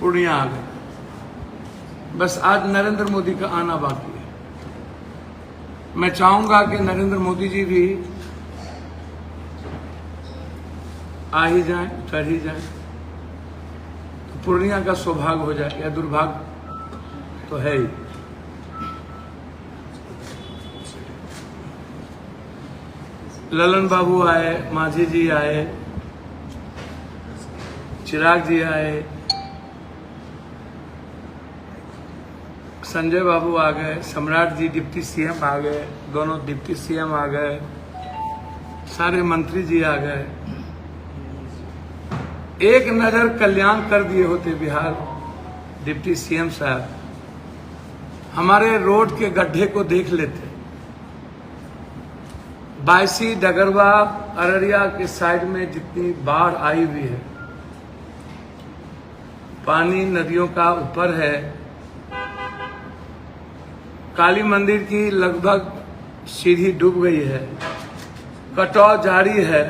पूर्णिया आ गए। बस आज नरेंद्र मोदी का आना बाकी है। मैं चाहूंगा कि नरेंद्र मोदी जी भी आ ही जाएं, उतर ही जाएं, तो पूर्णिया का सौभाग्य हो जाए, या दुर्भाग्य तो है ही। ललन बाबू आए, माझी जी आए, चिराग जी आए, संजय बाबू आ गए, सम्राट जी डिप्टी सीएम आ गए, दोनों डिप्टी सीएम आ गए, सारे मंत्री जी आ गए। एक नजर कल्याण कर दिए होते बिहार डिप्टी सीएम साहब, हमारे रोड के गड्ढे को देख लेते। बायसी, डगरवा, अररिया के साइड में जितनी बाढ़ आई हुई है, पानी नदियों का ऊपर है। काली मंदिर की लगभग सीढ़ी डूब गई है, कटाव जारी है।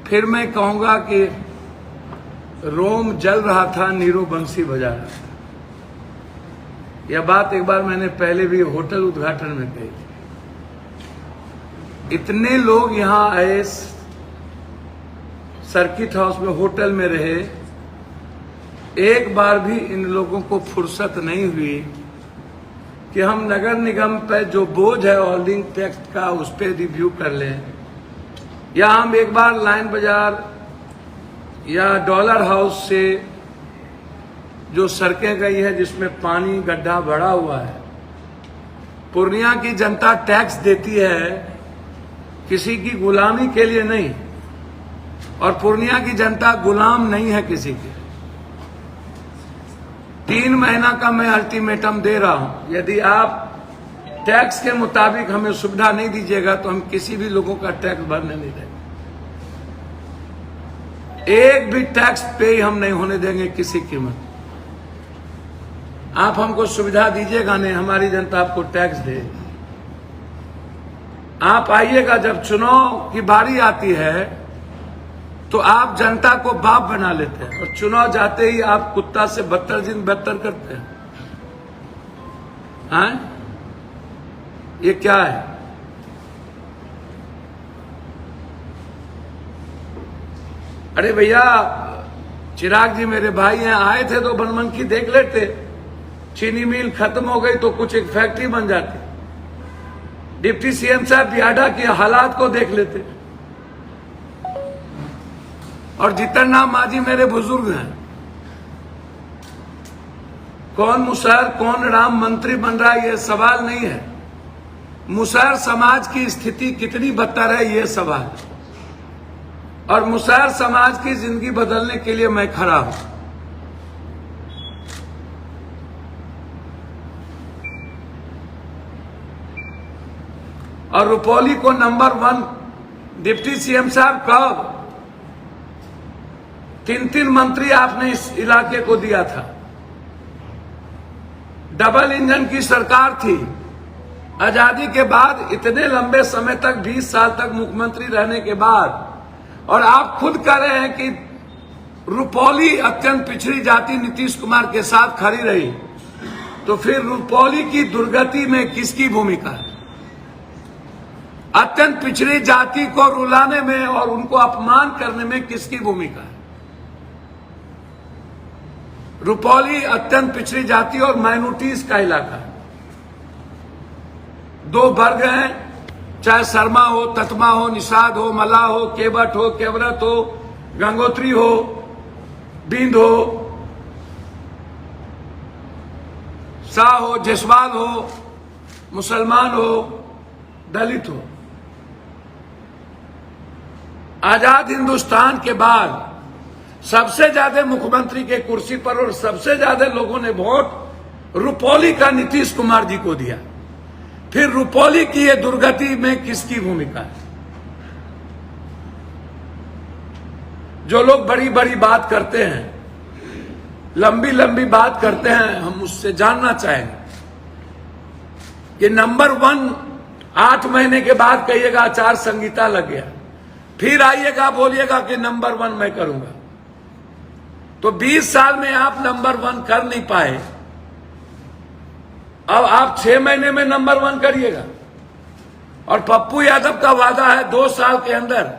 फिर मैं कहूंगा कि रोम जल रहा था, नीरो बंसी बजा रहा था। यह बात एक बार मैंने पहले भी होटल उद्घाटन में कही थी। इतने लोग यहां आए, सर्किट हाउस में, होटल में रहे, एक बार भी इन लोगों को फुर्सत नहीं हुई कि हम नगर निगम पे जो बोझ है होल्डिंग टैक्स का, उस पर रिव्यू कर लें, या हम एक बार लाइन बाजार या डॉलर हाउस से जो सड़कें गई है जिसमें पानी गड्ढा भरा हुआ है। पूर्णिया की जनता टैक्स देती है किसी की गुलामी के लिए नहीं, और पूर्णिया की जनता गुलाम नहीं है किसी की। 3 महीना का मैं अल्टीमेटम दे रहा हूं, यदि आप टैक्स के मुताबिक हमें सुविधा नहीं दीजिएगा तो हम किसी भी लोगों का टैक्स भरने नहीं देंगे। एक भी टैक्स पे हम नहीं होने देंगे किसी कीमत। आप हमको सुविधा दीजिएगा नहीं, हमारी जनता आपको टैक्स देगी। आप आइएगा, जब चुनाव की बारी आती है तो आप जनता को बाप बना लेते हैं, और चुनाव जाते ही आप कुत्ता से बदतर करते हैं। हाँ? ये क्या है? अरे भैया, चिराग जी मेरे भाई हैं, आए थे तो बनमनखी देख लेते। चीनी मिल खत्म हो गई तो कुछ एक फैक्ट्री बन जाती। डिप्टी सीएम साहब बियाडा के हालात को देख लेते। और जितना नाम माजी मेरे बुजुर्ग हैं, कौन मुसहर कौन राम मंत्री बन रहा है ये सवाल नहीं है। मुसहर समाज की स्थिति कितनी बदतर है ये सवाल, और मुसहर समाज की जिंदगी बदलने के लिए मैं खड़ा हूं। और रुपौली को नंबर 1 डिप्टी सीएम साहब कब 3 मंत्री आपने इस इलाके को दिया था। डबल इंजन की सरकार थी। आजादी के बाद इतने लंबे समय तक 20 साल तक मुख्यमंत्री रहने के बाद, और आप खुद कह रहे हैं कि रुपौली अत्यंत पिछड़ी जाति नीतीश कुमार के साथ खड़ी रही, तो फिर रुपौली की दुर्गति में किसकी भूमिका है? अत्यंत पिछड़ी जाति को रुलाने में और उनको अपमान करने में किसकी भूमिका है? रुपौली अत्यंत पिछड़ी जाति और माइनॉरिटीज का इलाका है। 2 वर्ग हैं, चाहे शर्मा हो, ततमा हो, निषाद हो, मल्लाह हो, केवट हो, केवरत हो, गंगोत्री हो, बिंद हो, शाह हो, जसवाल हो, मुसलमान हो, दलित हो। आजाद हिंदुस्तान के बाद सबसे ज्यादा मुख्यमंत्री के कुर्सी पर और सबसे ज्यादा लोगों ने वोट रुपौली का नीतीश कुमार जी को दिया। फिर रुपौली की ये दुर्गति में किसकी भूमिका है? जो लोग बड़ी बड़ी बात करते हैं, लंबी लंबी बात करते हैं, हम उससे जानना चाहेंगे कि नंबर 1 8 महीने के बाद कहिएगा आचार संहिता लग गया, फिर आइएगा बोलिएगा कि नंबर 1 मैं करूंगा। तो 20 साल में आप नंबर 1 कर नहीं पाए, अब आप 6 महीने में नंबर 1 करिएगा। और पप्पू यादव का वादा है 2 साल के अंदर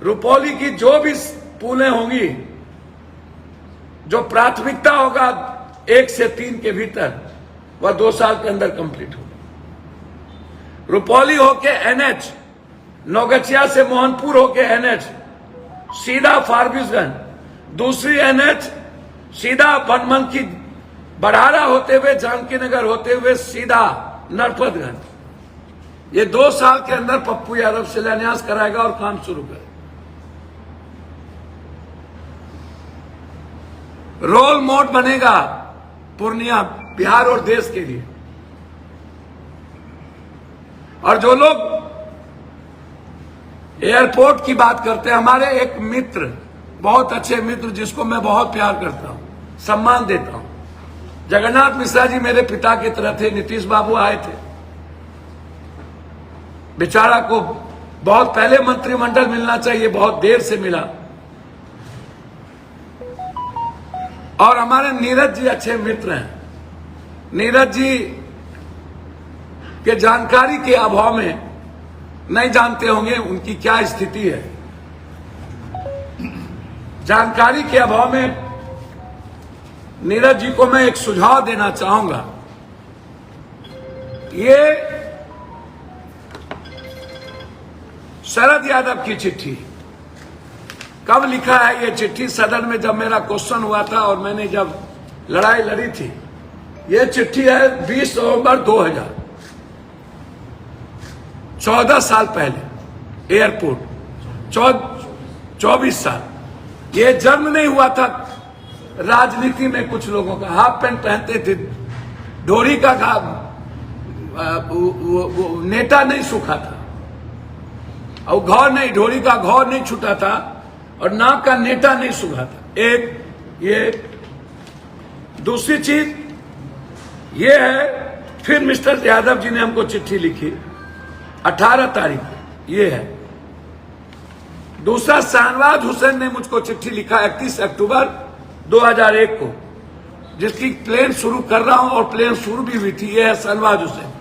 रुपौली की जो भी पुलें होंगी, जो प्राथमिकता होगा 1 से 3 के भीतर, वह 2 साल के अंदर कंप्लीट होगा। रुपौली होके एनएच, नौगछिया से मोहनपुर होके एनएच सीधा फारबिसगंज, दूसरी एनएच सीधा बनमनखी बड़ारा होते हुए जानकी नगर होते हुए सीधा नरपतगंज। ये 2 साल के अंदर पप्पू यादव शिलान्यास कराएगा और काम शुरू करेगा। रोल मॉडल बनेगा पूर्णिया बिहार और देश के लिए। और जो लोग एयरपोर्ट की बात करते हैं, हमारे एक मित्र, बहुत अच्छे मित्र जिसको मैं बहुत प्यार करता हूं, सम्मान देता हूं, जगन्नाथ मिश्रा जी मेरे पिता की तरह थे। नीतीश बाबू आए थे, बेचारा को बहुत पहले मंत्रिमंडल मिलना चाहिए, बहुत देर से मिला। और हमारे नीरज जी अच्छे मित्र हैं। नीरज जी के जानकारी के अभाव में नहीं जानते होंगे उनकी क्या स्थिति है। जानकारी के अभाव में नीरज जी को मैं एक सुझाव देना चाहूंगा। ये शरद यादव की चिट्ठी कब लिखा है? ये चिट्ठी सदन में जब मेरा क्वेश्चन हुआ था और मैंने जब लड़ाई लड़ी थी, ये चिट्ठी है 20 नवंबर 2000, 14 साल पहले, एयरपोर्ट 24 साल। ये जन्म नहीं हुआ था राजनीति में कुछ लोगों का, हाफ पैंट पहनते थे, ढोरी का वो नेटा नहीं सूखा था, और घौर नहीं, ढोरी का घौर नहीं छूटा था, और नाक का नेटा नहीं सूखा था। एक ये, दूसरी चीज ये है, फिर मिस्टर यादव जी ने हमको चिट्ठी लिखी 18 तारीख को, ये है। दूसरा, शाहनवाज हुसैन ने मुझको चिट्ठी लिखा 31 अक्टूबर 2001 को, जिसकी प्लेन शुरू कर रहा हूं और प्लेन शुरू भी हुई थी। ये है शाहनवाज हुसैन,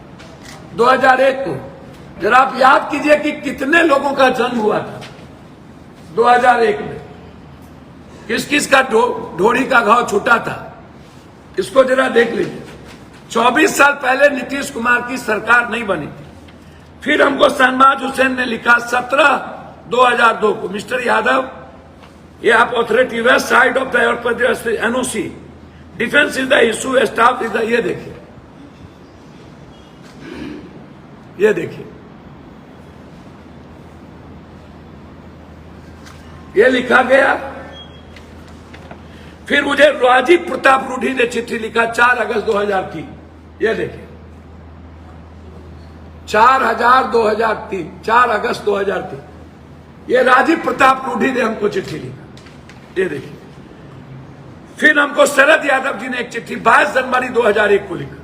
2001 को। जरा आप याद कीजिए कि कितने लोगों का जन्म हुआ था 2001 में, किस किस का ढोरी का घाव छूटा था, इसको जरा देख लीजिए। 24 साल पहले नीतीश कुमार की सरकार नहीं बनी थी। फिर हमको शाहनवाज हुसैन ने लिखा 17/2002 को, मिस्टर यादव, ये आप authority west side of the airport NOC, defence is the issue, staff is the, ये देखिए, ये देखिए, ये लिखा गया। फिर मुझे राजीव प्रताप रूढ़ी ने चिट्ठी लिखा 4 अगस्त 2003, ये देखिए, 4 अगस्त 2003, ये राजीव प्रताप रूढ़ी ने हमको चिट्ठी लिखा, ये देखिए। फिर हमको शरद यादव जी ने एक चिट्ठी 22 जनवरी 2001 को लिखा।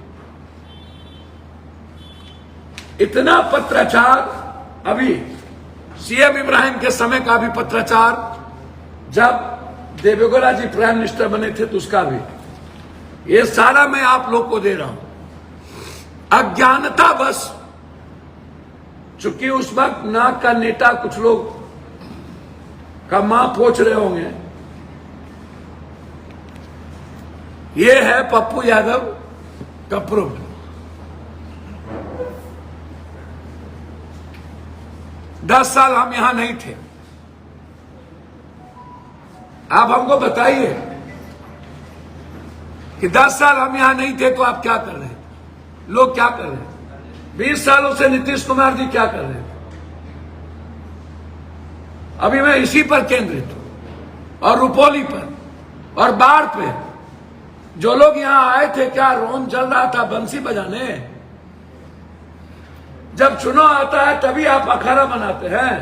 इतना पत्राचार अभी सीएम इब्राहिम के समय का भी पत्राचार, जब देवेगौड़ा जी प्राइम मिनिस्टर बने थे तो उसका भी, ये सारा मैं आप लोग को दे रहा हूं। अज्ञानता बस, चूंकि उस वक्त नाक का नेटा कुछ लोग का मां पोछ रहे होंगे। ये है पप्पू यादव का प्रूफ। 10 साल हम यहां नहीं थे। आप हमको बताइए कि 10 साल हम यहां नहीं थे तो आप क्या कर रहे थे, लोग क्या कर रहे थे? 20 सालों से नीतीश कुमार जी क्या कर रहे थे? अभी मैं इसी पर केंद्रित हूं, और रुपौली पर और बाढ़ पे। जो लोग यहां आए थे, क्या रोम जल रहा था बंसी बजाने? जब चुनाव आता है तभी आप अखाड़ा बनाते हैं,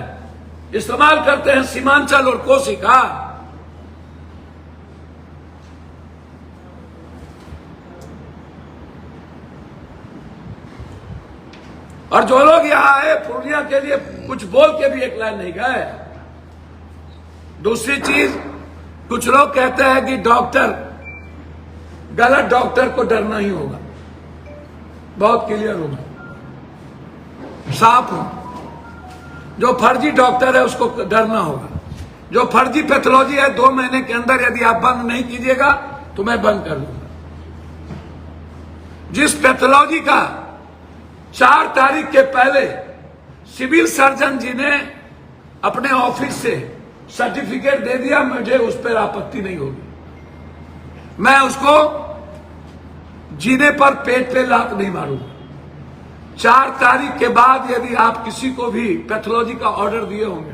इस्तेमाल करते हैं सीमांचल और कोसी का। और जो लोग यहां आए पूर्णिया के लिए कुछ बोल के भी एक लाइन नहीं गए। दूसरी चीज, कुछ लोग कहते हैं कि डॉक्टर, गलत डॉक्टर को डरना ही होगा। बहुत क्लियर होगा, साफ हो। जो फर्जी डॉक्टर है उसको डरना होगा। जो फर्जी पैथोलॉजी है 2 महीने के अंदर यदि आप बंद नहीं कीजिएगा तो मैं बंद कर दूंगा। जिस पैथोलॉजी का 4 तारीख के पहले सिविल सर्जन जी ने अपने ऑफिस से सर्टिफिकेट दे दिया, मुझे उस पर आपत्ति नहीं होगी। मैं उसको जीने पर पेट पे लात नहीं मारूंगा। 4 तारीख के बाद यदि आप किसी को भी पैथोलॉजी का ऑर्डर दिए होंगे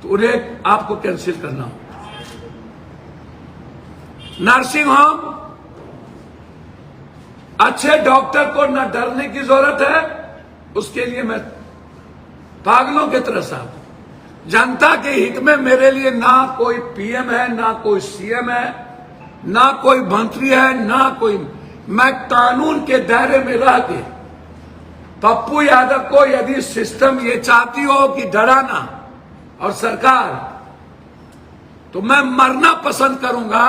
तो उन्हें आपको कैंसिल करना होगा। नर्सिंग होम, अच्छे डॉक्टर को न डरने की जरूरत है, उसके लिए मैं पागलों की तरह साहब, जनता के हित में मेरे लिए ना कोई पीएम है, ना कोई सीएम है, ना कोई मंत्री है, ना कोई, मैं कानून के दायरे में रह के पप्पू यादव को यदि सिस्टम ये चाहती हो कि डराना और सरकार, तो मैं मरना पसंद करूंगा,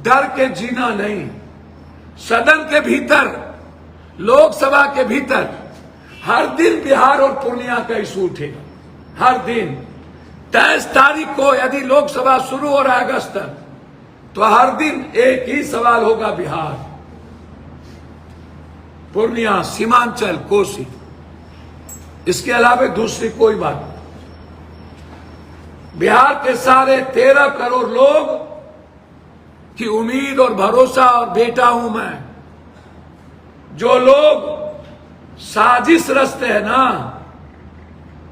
डर के जीना नहीं। सदन के भीतर, लोकसभा के भीतर हर दिन बिहार और पूर्णिया का इशू उठेगा। हर दिन 23 तारीख को यदि लोकसभा शुरू हो रहा है अगस्त तक, तो हर दिन एक ही सवाल होगा, बिहार, पूर्णिया, सीमांचल, कोसी। इसके अलावा दूसरी कोई बात नहीं। बिहार के सारे 13 करोड़ लोग की उम्मीद और भरोसा और बेटा हूं मैं। जो लोग साजिश रचते हैं ना,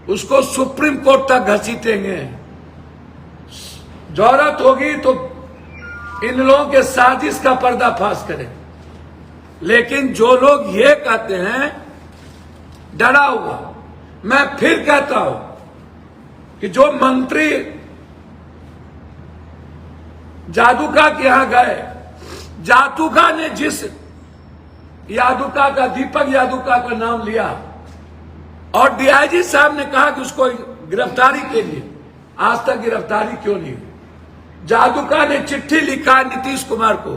उसको सुप्रीम कोर्ट तक घसीटेंगे। जरूरत होगी तो इन लोगों के साजिश का पर्दाफाश करें। लेकिन जो लोग ये कहते हैं डरा हुआ, मैं फिर कहता हूं कि जो मंत्री जादूका के यहां गए, जादूका ने जिस यादुका का, दीपक यादुका का नाम लिया और डीआईजी साहब ने कहा कि उसको गिरफ्तारी के लिए, आज तक गिरफ्तारी क्यों नहीं हुई? जादुका ने चिट्ठी लिखा नीतीश कुमार को,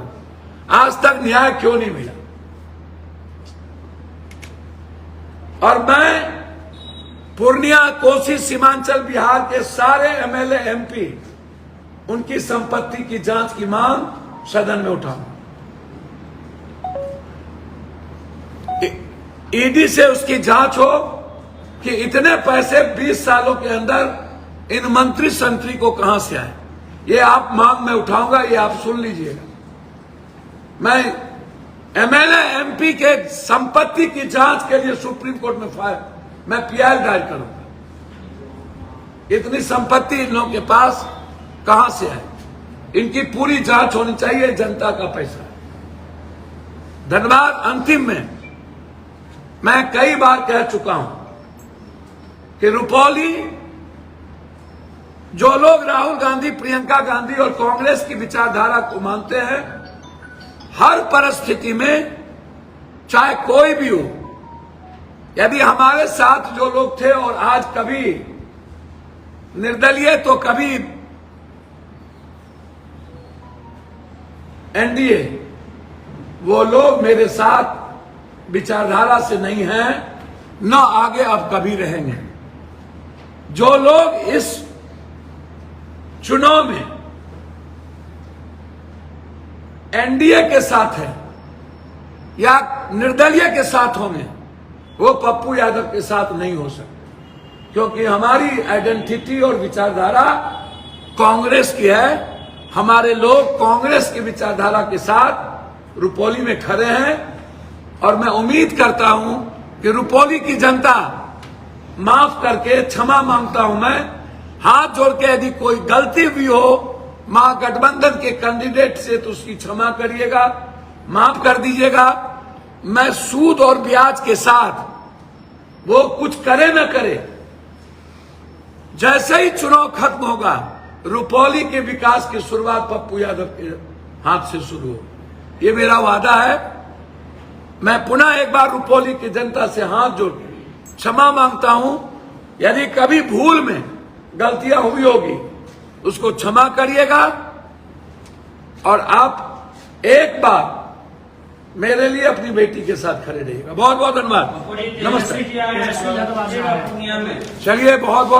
आज तक न्याय क्यों नहीं मिला? और मैं पूर्णिया, कोसी, सीमांचल, बिहार के सारे एमएलए, एमपी, उनकी संपत्ति की जांच की मांग सदन में उठाऊंगा। ईडी से उसकी जांच हो कि इतने पैसे 20 सालों के अंदर इन मंत्री संतरी को कहां से आए। ये आप मांग में उठाऊंगा, ये आप सुन लीजिएगा। मैं एमएलए, एमपी के संपत्ति की जांच के लिए सुप्रीम कोर्ट में मैं पीआई दायर करूंगा। इतनी संपत्ति इन लोगों के पास कहां से है, इनकी पूरी जांच होनी चाहिए। जनता का पैसा है। धन्यवाद। अंतिम में मैं कई बार कह चुका हूं कि रुपौली, जो लोग राहुल गांधी, प्रियंका गांधी और कांग्रेस की विचारधारा को मानते हैं, हर परिस्थिति में चाहे कोई भी हो, यदि हमारे साथ जो लोग थे और आज कभी निर्दलीय तो कभी एनडीए, वो लोग मेरे साथ विचारधारा से नहीं हैं, न आगे अब कभी रहेंगे। जो लोग इस चुनाव में एनडीए के साथ हैं या निर्दलीय के साथ होंगे, वो पप्पू यादव के साथ नहीं हो सकते, क्योंकि हमारी आइडेंटिटी और विचारधारा कांग्रेस की है। हमारे लोग कांग्रेस की विचारधारा के साथ रुपौली में खड़े हैं और मैं उम्मीद करता हूं कि रुपौली की जनता माफ करके, क्षमा मांगता हूं मैं, हाथ जोड़ के, यदि कोई गलती भी हो महागठबंधन के कैंडिडेट से तो उसकी क्षमा करिएगा, माफ कर दीजिएगा। मैं सूद और ब्याज के साथ, वो कुछ करे न करे, जैसे ही चुनाव खत्म होगा, रुपौली के विकास की शुरुआत पप्पू यादव के हाथ से शुरू हो, ये मेरा वादा है। मैं पुनः एक बार रुपौली की जनता से हाथ जोड़ के क्षमा मांगता हूं। यदि कभी भूल में गलतियां हुई होगी, उसको क्षमा करिएगा। और आप एक बार मेरे लिए अपनी बेटी के साथ खड़े रहिएगा। बहुत बहुत धन्यवाद, नमस्ते। चलिए बहुत बहुत